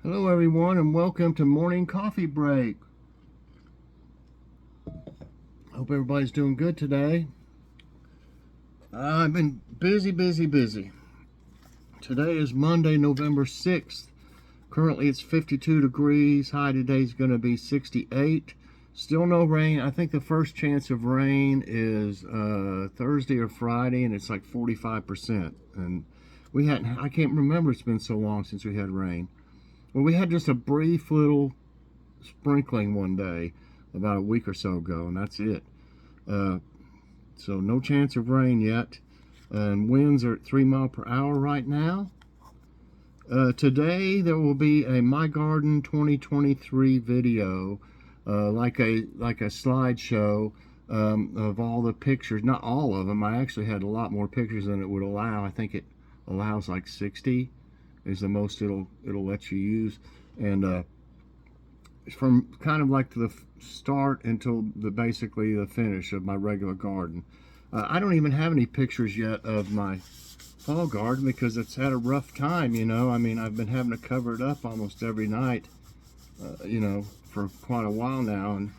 Hello everyone and welcome to Morning Coffee Break. Hope everybody's doing good today. I've been busy. Today is Monday, November 6th. Currently it's 52 degrees. High today is going to be 68. Still no rain. I think the first chance of rain is Thursday or Friday, and it's like 45%. And I can't remember, it's been so long since we had rain. Well, we had just a brief little sprinkling one day about a week or so ago, and that's it. So no chance of rain yet, and winds are at 3 miles per hour right now. Today there will be a My Garden 2023 video, like a slideshow of all the pictures. Not all of them. I actually had a lot more pictures than it would allow. I think it allows like 60 is the most it'll let you use, and from kind of like the start until basically the finish of my regular garden. I don't even have any pictures yet of my fall garden because it's had a rough time, you know. I mean, I've been having to cover it up almost every night, for quite a while now, and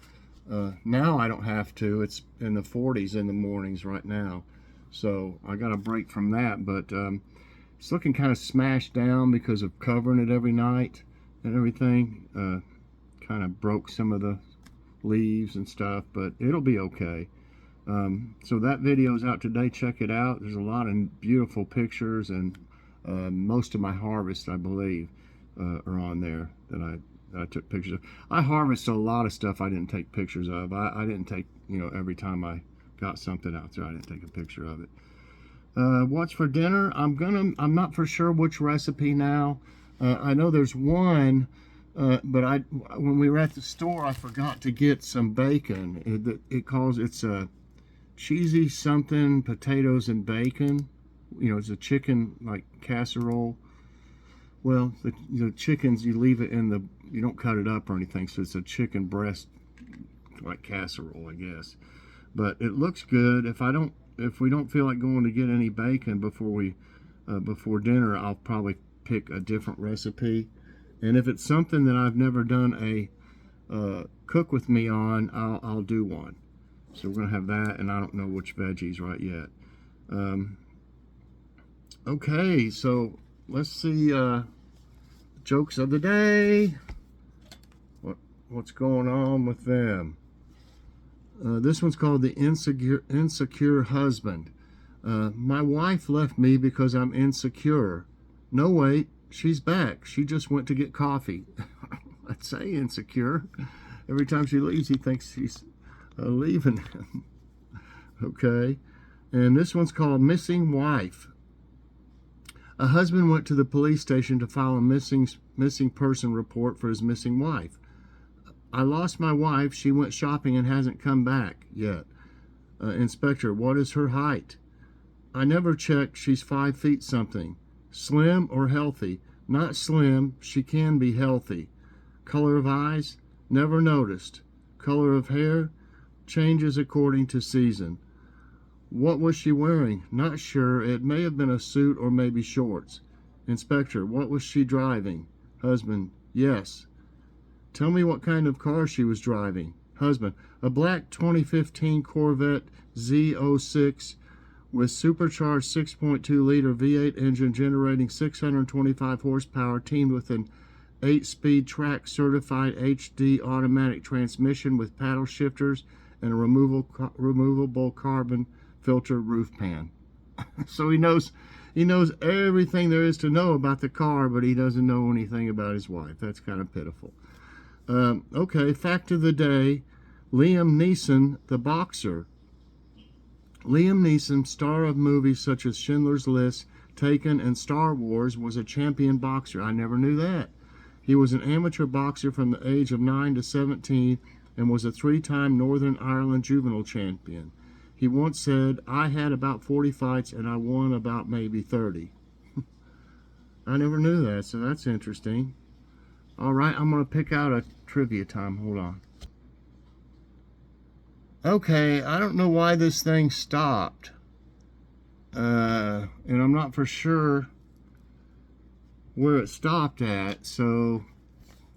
now I don't have to. It's in the 40s in the mornings right now, so I got a break from that, but it's looking kind of smashed down because of covering it every night and everything. Kind of broke some of the leaves and stuff, but it'll be okay. So that video is out today. Check it out. There's a lot of beautiful pictures, and most of my harvest, I believe, are on there that I took pictures of. I harvested a lot of stuff I didn't take pictures of. I didn't take, every time I got something out there, I didn't take a picture of it. What's for dinner? I'm not for sure which recipe now. I know there's one, but when we were at the store, I forgot to get some bacon. It's a cheesy something, potatoes and bacon. It's a chicken like casserole. Well, the chickens, you leave it you don't cut it up or anything, so it's a chicken breast like casserole, I guess. But it looks good. If we don't feel like going to get any bacon before dinner, I'll probably pick a different recipe. And if it's something that I've never done a cook with me on, I'll do one. So we're gonna have that, and I don't know which veggies right yet. Okay, so let's see jokes of the day. What's going on with them? This one's called the insecure husband. My wife left me because I'm insecure. No, wait, she's back. She just went to get coffee. I'd say insecure. Every time she leaves, he thinks she's leaving him. Okay. And this one's called Missing Wife. A husband went to the police station to file a missing person report for his missing wife. I lost my wife. She went shopping and hasn't come back yet. Inspector, what is her height? I never checked. She's 5 feet something. Slim or healthy? Not slim. She can be healthy. Color of eyes? Never noticed. Color of hair? Changes according to season. What was she wearing? Not sure. It may have been a suit or maybe shorts. Inspector, what was she driving? Husband, yes. Tell me what kind of car she was driving. Husband, a black 2015 Corvette Z06 with supercharged 6.2-liter V8 engine generating 625 horsepower, teamed with an 8-speed track certified HD automatic transmission with paddle shifters and a removable carbon filter roof pan. So he knows everything there is to know about the car, but he doesn't know anything about his wife. That's kind of pitiful. Okay, fact of the day, Liam Neeson, the boxer. Liam Neeson, star of movies such as Schindler's List, Taken, and Star Wars, was a champion boxer. I never knew that. He was an amateur boxer from the age of 9 to 17 and was a 3-time Northern Ireland juvenile champion. He once said, I had about 40 fights and I won about maybe 30. I never knew that, so that's interesting. All right, I'm going to pick out a trivia time. Hold on. Okay, I don't know why this thing stopped. And I'm not for sure where it stopped at. So,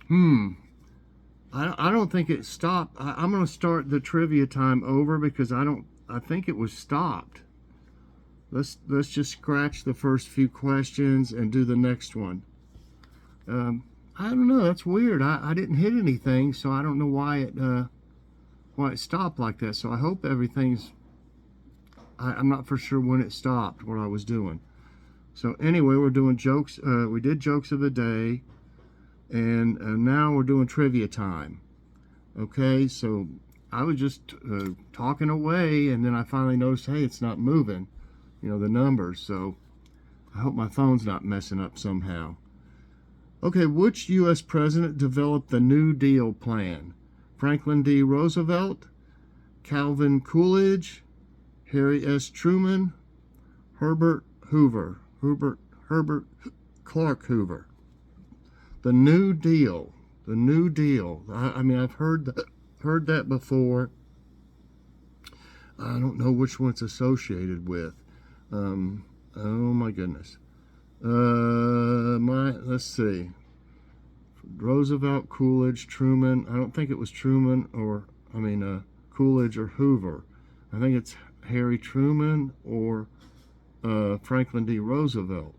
I don't think it stopped. I'm going to start the trivia time over because I think it was stopped. Let's just scratch the first few questions and do the next one. I don't know. That's weird. I didn't hit anything, so I don't know why it stopped like that. So I hope everything's. I'm not for sure when it stopped what I was doing. So anyway, we're doing jokes. We did jokes of the day, and now we're doing trivia time. Okay, so I was just talking away, and then I finally noticed, hey, it's not moving. You know, the numbers. So I hope my phone's not messing up somehow. Okay, which U.S. president developed the New Deal plan? Franklin D. Roosevelt, Calvin Coolidge, Harry S. Truman, Herbert Hoover, Herbert Clark Hoover. The New Deal. The New Deal. I mean, I've heard that before. I don't know which one it's associated with. Oh my goodness. Let's see. Roosevelt, Coolidge, Truman. I don't think it was Truman Coolidge or Hoover. I think it's Harry Truman or Franklin D. Roosevelt.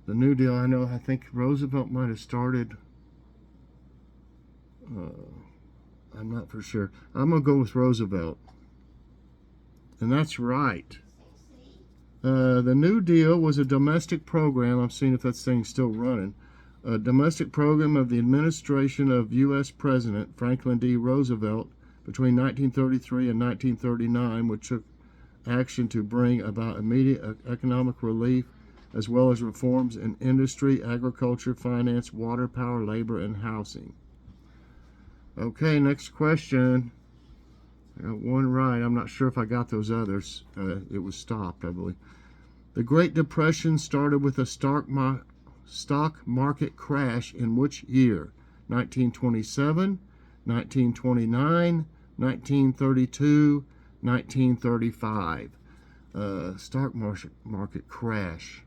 The New Deal, I think Roosevelt might have started. I'm not for sure. I'm going to go with Roosevelt. And that's right. The New Deal was a domestic program. I'm seeing if that thing's still running. A domestic program of the administration of U.S. President Franklin D. Roosevelt between 1933 and 1939, which took action to bring about immediate economic relief as well as reforms in industry, agriculture, finance, water, power, labor, and housing. Okay, next question. I got one right. I'm not sure if I got those others. It was stopped, I believe. The Great Depression started with a stock market crash in which year? 1927, 1929, 1932, 1935. Stock market crash.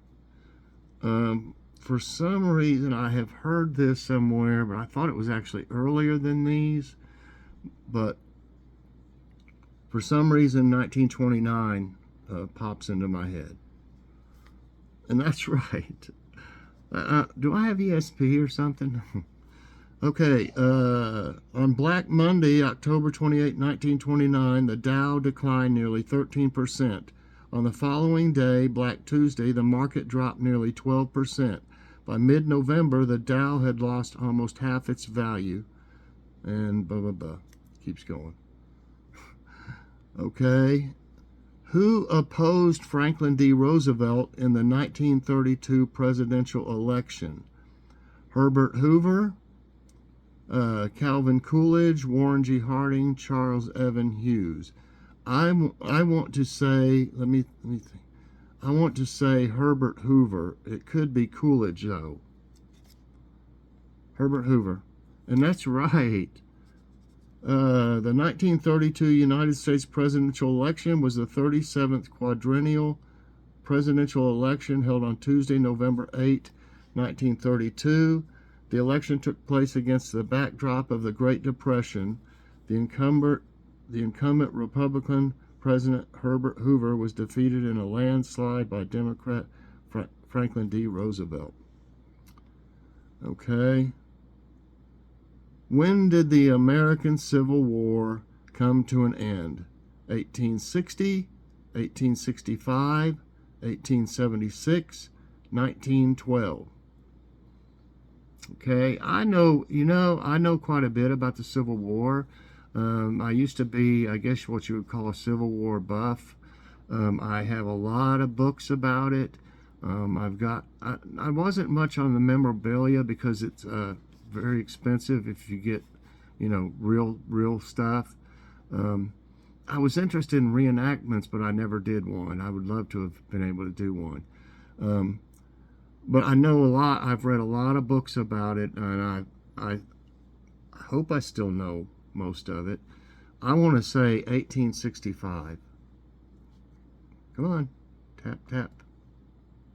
For some reason, I have heard this somewhere, but I thought it was actually earlier than these. But for some reason, 1929 pops into my head. And that's right. Do I have ESP or something? Okay, on Black Monday, October 28, 1929, the Dow declined nearly 13%. On the following day, Black Tuesday, the market dropped nearly 12%. By mid-November, the Dow had lost almost half its value. And blah, blah, blah. Keeps going. Okay. Who opposed Franklin D. Roosevelt in the 1932 presidential election? Herbert Hoover, Calvin Coolidge, Warren G. Harding, Charles Evan Hughes. I want to say, let me think. I want to say Herbert Hoover. It could be Coolidge, though. Herbert Hoover. And that's right. The 1932 United States presidential election was the 37th quadrennial presidential election held on Tuesday, November 8, 1932. The election took place against the backdrop of the Great Depression. The incumbent Republican President Herbert Hoover was defeated in a landslide by Democrat Franklin D. Roosevelt. Okay. When did the American Civil War come to an end? 1860, 1865, 1876, 1912. Okay, I know quite a bit about the Civil War. I used to be, I guess, what you would call a Civil War buff. I have a lot of books about it. I wasn't much on the memorabilia because it's very expensive if you get, real stuff. I was interested in reenactments, but I never did one. I would love to have been able to do one. But I know a lot. I've read a lot of books about it, and I hope I still know most of it. I want to say 1865. Come on. Tap, tap,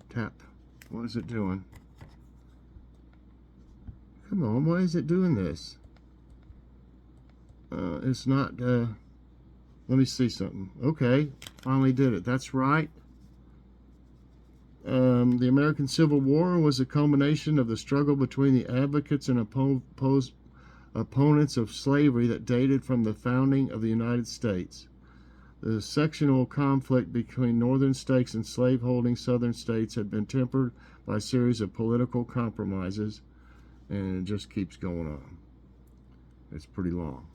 tap. What is it doing? Come on, why is it doing this? It's not, let me see something. Okay, finally did it. That's right. The American Civil War was a culmination of the struggle between the advocates and opponents of slavery that dated from the founding of the United States. The sectional conflict between northern states and slaveholding southern states had been tempered by a series of political compromises, and it just keeps going on. It's pretty long.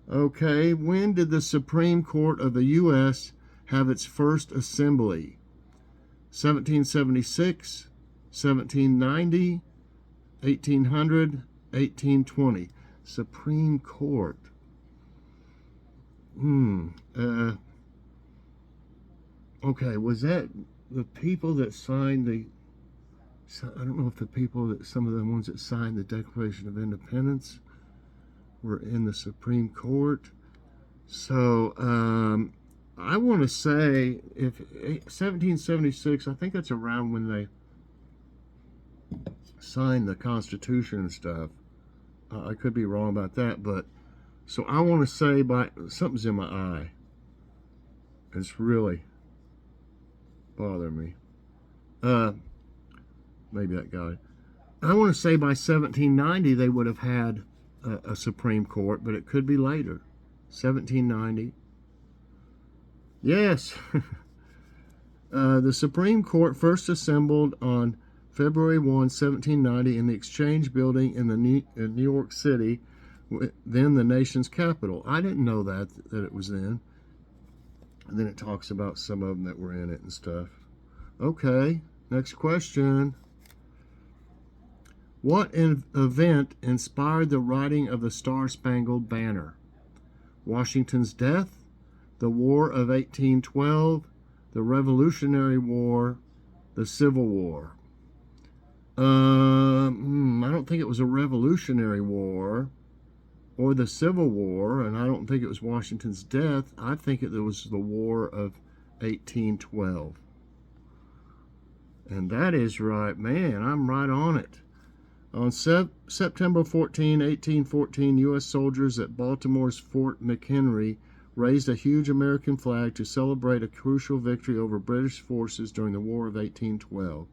Okay, when did the Supreme Court of the U.S. have its first assembly? 1776, 1790, 1800, 1820. Supreme Court. Okay, was that the people that signed the... I don't know if the people that... Some of the ones that signed the Declaration of Independence were in the Supreme Court. So, I want to say, if 1776, I think that's around when they signed the Constitution and stuff. I could be wrong about that, but so I want to say by something's in my eye. It's really bothering me. Maybe that got it. I want to say by 1790 they would have had a Supreme Court, but it could be later. 1790. Yes. The Supreme Court first assembled on February 1, 1790 in the Exchange Building in New York City, then the nation's capital. I didn't know that it was then. And then it talks about some of them that were in it and stuff. Okay, next question. What event inspired the writing of the Star-Spangled Banner? Washington's death, the War of 1812, the Revolutionary War, the Civil War. I don't think it was a Revolutionary War or the Civil War, and I don't think it was Washington's death. I think it was the War of 1812. And that is right. Man, I'm right on it. On September 14, 1814, U.S. soldiers at Baltimore's Fort McHenry raised a huge American flag to celebrate a crucial victory over British forces during the War of 1812.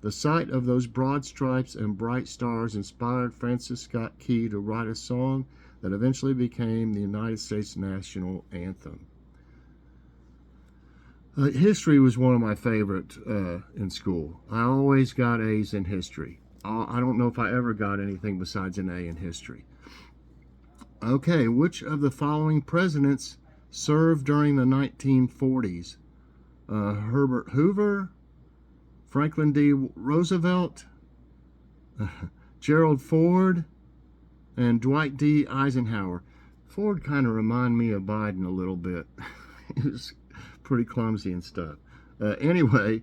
The sight of those broad stripes and bright stars inspired Francis Scott Key to write a song that eventually became the United States national anthem. History was one of my favorite in school. I always got A's in history. I don't know if I ever got anything besides an A in history. Okay, which of the following presidents served during the 1940s? Herbert Hoover, Franklin D. Roosevelt, Gerald Ford, and Dwight D. Eisenhower. Ford kind of reminded me of Biden a little bit. He was pretty clumsy and stuff. Anyway,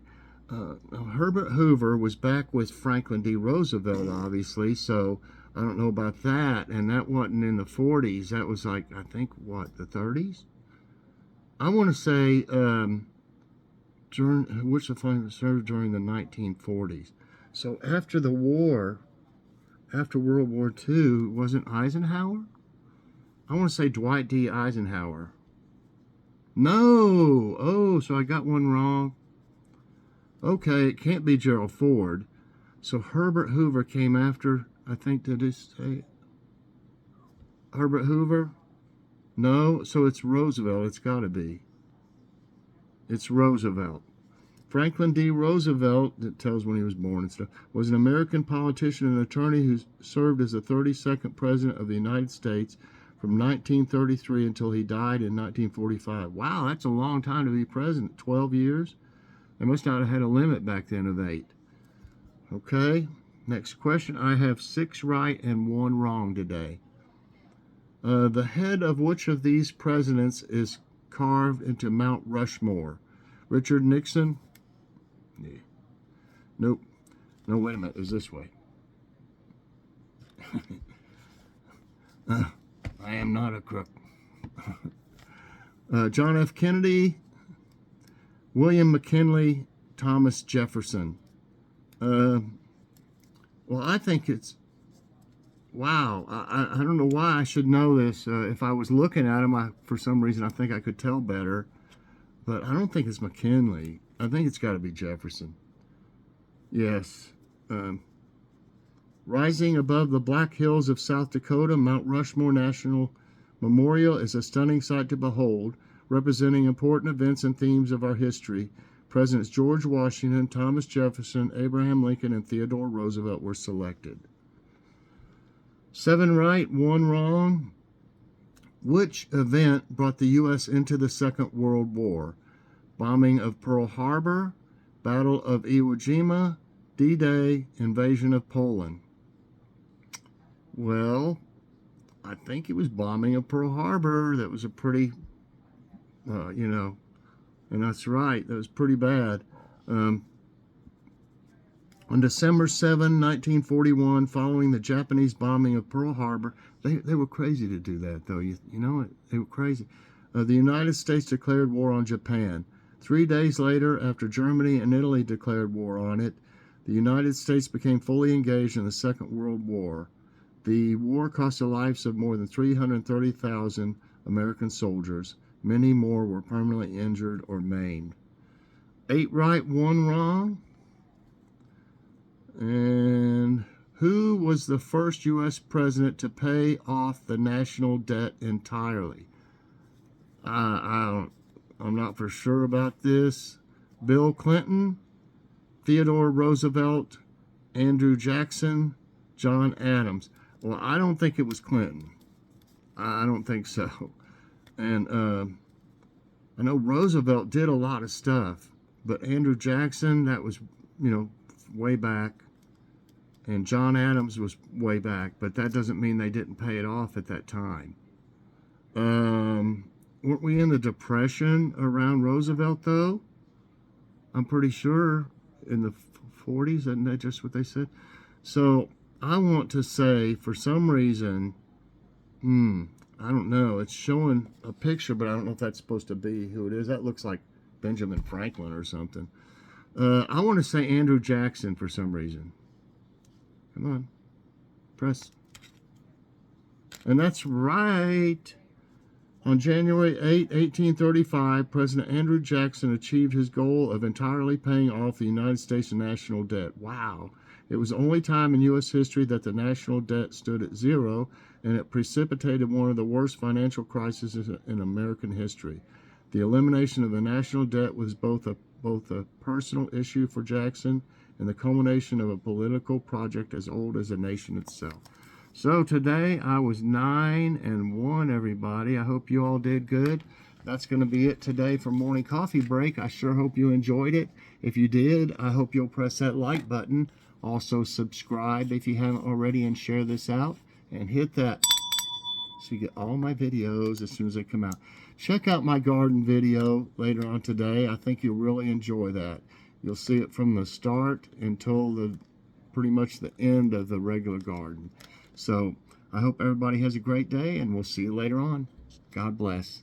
Herbert Hoover was back with Franklin D. Roosevelt, obviously, so I don't know about that. And that wasn't in the 40s. That was like, I think, what, the 30s? I want to say, which of them served during the 1940s. So after the war, after World War II, wasn't Eisenhower? I want to say Dwight D. Eisenhower. No! Oh, so I got one wrong. Okay, it can't be Gerald Ford. So Herbert Hoover came after, I think, did it say Herbert Hoover? No, so it's Roosevelt. It's got to be. It's Roosevelt. Franklin D. Roosevelt, it tells when he was born and stuff, was an American politician and attorney who served as the 32nd President of the United States from 1933 until he died in 1945. Wow, that's a long time to be president. 12 years? They must not have had a limit back then of 8. Okay, next question. I have 6 right and 1 wrong today. The head of which of these presidents is carved into Mount Rushmore? Richard Nixon? Yeah. Nope. No, wait a minute. It was this way. I am not a crook. John F. Kennedy, William McKinley, Thomas Jefferson. Well, I think it's, wow. I don't know why I should know this. If I was looking at him, for some reason, I think I could tell better. But I don't think it's McKinley. I think it's got to be Jefferson. Yes. Rising above the Black Hills of South Dakota, Mount Rushmore National Memorial is a stunning sight to behold, representing important events and themes of our history. Presidents George Washington, Thomas Jefferson, Abraham Lincoln, and Theodore Roosevelt were selected. 7 right, 1 wrong. Which event brought the U.S. into the Second World War? Bombing of Pearl Harbor, Battle of Iwo Jima, D-Day, invasion of Poland. Well, I think it was bombing of Pearl Harbor. That was a pretty, and that's right. That was pretty bad. On December 7, 1941, following the Japanese bombing of Pearl Harbor, they were crazy to do that, though. You know it. They were crazy. The United States declared war on Japan. 3 days later, after Germany and Italy declared war on it, the United States became fully engaged in the Second World War. The war cost the lives of more than 330,000 American soldiers. Many more were permanently injured or maimed. 8 right, 1 wrong. And who was the first U.S. president to pay off the national debt entirely? I'm not for sure about this. Bill Clinton, Theodore Roosevelt, Andrew Jackson, John Adams. Well, I don't think it was Clinton. I don't think so. And I know Roosevelt did a lot of stuff, but Andrew Jackson, that was, way back. And John Adams was way back, but that doesn't mean they didn't pay it off at that time. Weren't we in the Depression around Roosevelt, though? I'm pretty sure in the 40s, isn't that just what they said? So I want to say, for some reason, I don't know. It's showing a picture, but I don't know if that's supposed to be who it is. That looks like Benjamin Franklin or something. I want to say Andrew Jackson for some reason. Come on. Press. And that's right. On January 8, 1835, President Andrew Jackson achieved his goal of entirely paying off the United States national debt. Wow. It was the only time in U.S. history that the national debt stood at zero, and it precipitated one of the worst financial crises in American history. The elimination of the national debt was both a personal issue for Jackson and the culmination of a political project as old as the nation itself. So today I was 9-1, everybody. I hope you all did good. That's going to be it today for Morning Coffee Break. I sure hope you enjoyed it. If you did, I hope you'll press that like button. Also subscribe if you haven't already and share this out. And hit that so you get all my videos as soon as they come out. Check out my garden video later on today. I think you'll really enjoy that. You'll see it from the start until pretty much the end of the regular garden. So I hope everybody has a great day, and we'll see you later on. God bless.